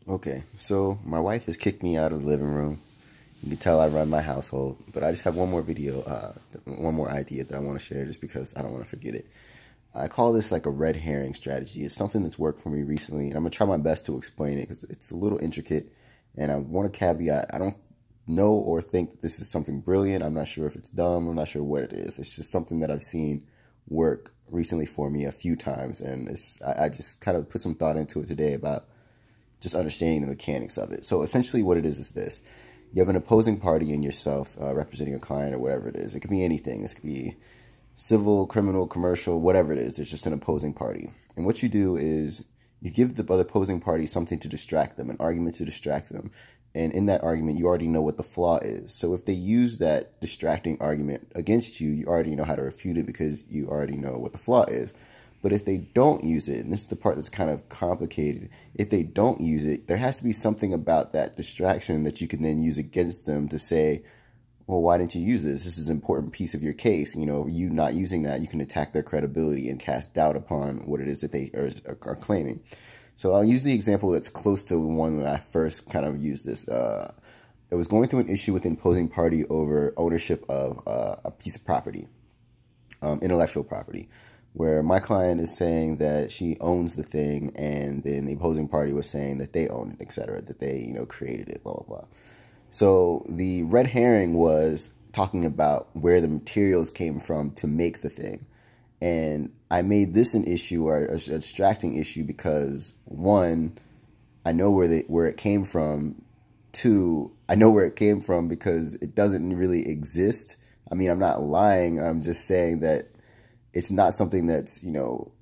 Okay, so my wife has kicked me out of the living room. You can tell I run my household, but I just have one more video, one more idea that I want to share just because I don't want to forget it. I call this like a red herring strategy. It's something that's worked for me recently, and I'm going to try my best to explain it because it's a little intricate. And I want to caveat, I don't know or think that this is something brilliant. I'm not sure if it's dumb. I'm not sure what it is. It's just something that I've seen work recently for me a few times, and I just kind of put some thought into it today about just understanding the mechanics of it. So essentially what it is this. You have an opposing party in yourself representing a client or whatever it is. It could be anything. This could be civil, criminal, commercial, whatever it is. There's just an opposing party. And what you do is you give the other opposing party something to distract them, an argument to distract them. And in that argument, you already know what the flaw is. So if they use that distracting argument against you, you already know how to refute it because you already know what the flaw is. But if they don't use it, and this is the part that's kind of complicated, if they don't use it, there has to be something about that distraction that you can then use against them to say, well, why didn't you use this? This is an important piece of your case. You know, you not using that, you can attack their credibility and cast doubt upon what it is that they are claiming. So I'll use the example that's close to one when I first kind of used this. It was going through an issue with the opposing party over ownership of a piece of property, intellectual property, where my client is saying that she owns the thing, and then the opposing party was saying that they own it, etc., that they, you know, created it, blah, blah, blah. So the red herring was talking about where the materials came from to make the thing. And I made this an issue, or a distracting issue, because one, I know where it came from. Two, I know where it came from because it doesn't really exist. I mean, I'm not lying. I'm just saying that it's not something that's, you know,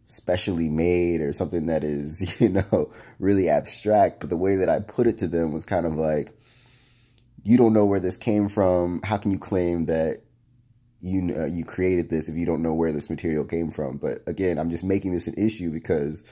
specially made or something that is, you know, really abstract. But the way that I put it to them was kind of like, you don't know where this came from. How can you claim that you created this if you don't know where this material came from? But again, I'm just making this an issue because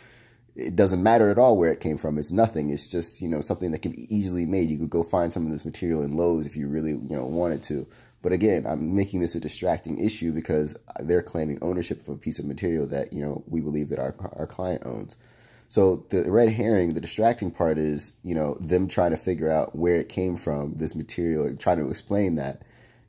it doesn't matter at all where it came from. It's nothing. It's just, you know, something that can be easily made. You could go find some of this material in Lowe's if you really, you know, wanted to. But again, I'm making this a distracting issue because they're claiming ownership of a piece of material that, you know, we believe that our client owns. So the red herring, the distracting part is, you know, them trying to figure out where it came from, this material, and trying to explain that.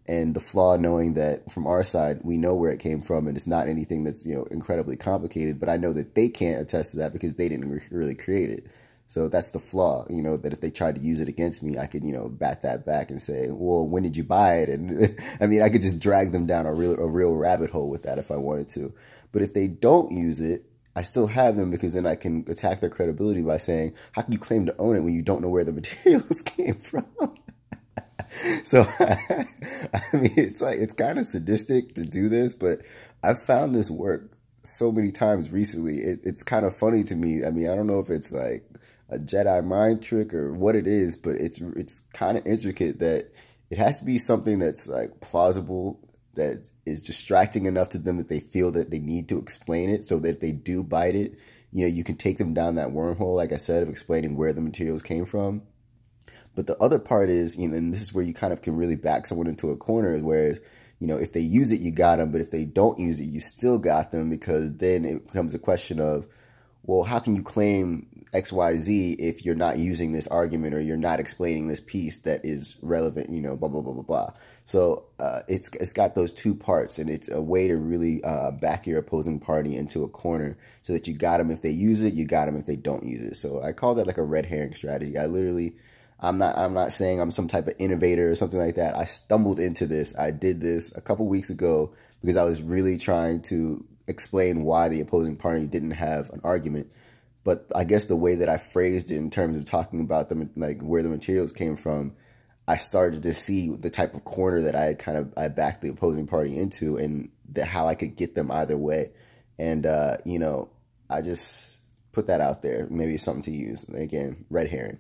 And the flaw knowing that from our side, we know where it came from, and it's not anything that's, you know, incredibly complicated. But I know that they can't attest to that because they didn't really create it. So that's the flaw, you know, that if they tried to use it against me, I could, you know, bat that back and say, well, when did you buy it? And I mean, I could just drag them down a real rabbit hole with that if I wanted to. But if they don't use it, I still have them because then I can attack their credibility by saying, how can you claim to own it when you don't know where the materials came from? So, I mean, it's like, it's kind of sadistic to do this, but I've found this work so many times recently. It's kind of funny to me. I mean, I don't know if it's like a Jedi mind trick or what it is, but it's kind of intricate that it has to be something that's like plausible, that is distracting enough to them that they feel that they need to explain it, so that if they do bite it, you know, you can take them down that wormhole, like I said, of explaining where the materials came from. But the other part is, you know, and this is where you kind of can really back someone into a corner, whereas, you know, if they use it, you got them. But if they don't use it, you still got them, because then it becomes a question of, well, how can you claim XYZ if you're not using this argument or you're not explaining this piece that is relevant, you know, blah, blah, blah, blah, blah. So it's got those two parts, and it's a way to really back your opposing party into a corner so that you got them if they use it, you got them if they don't use it. So I call that like a red herring strategy. I'm not saying I'm some type of innovator or something like that. I stumbled into this. I did this a couple weeks ago because I was really trying to explain why the opposing party didn't have an argument. But I guess the way that I phrased it in terms of talking about them, like where the materials came from, I started to see the type of corner that I backed the opposing party into, and how I could get them either way. And, you know, I just put that out there. Maybe it's something to use. Again, red herring.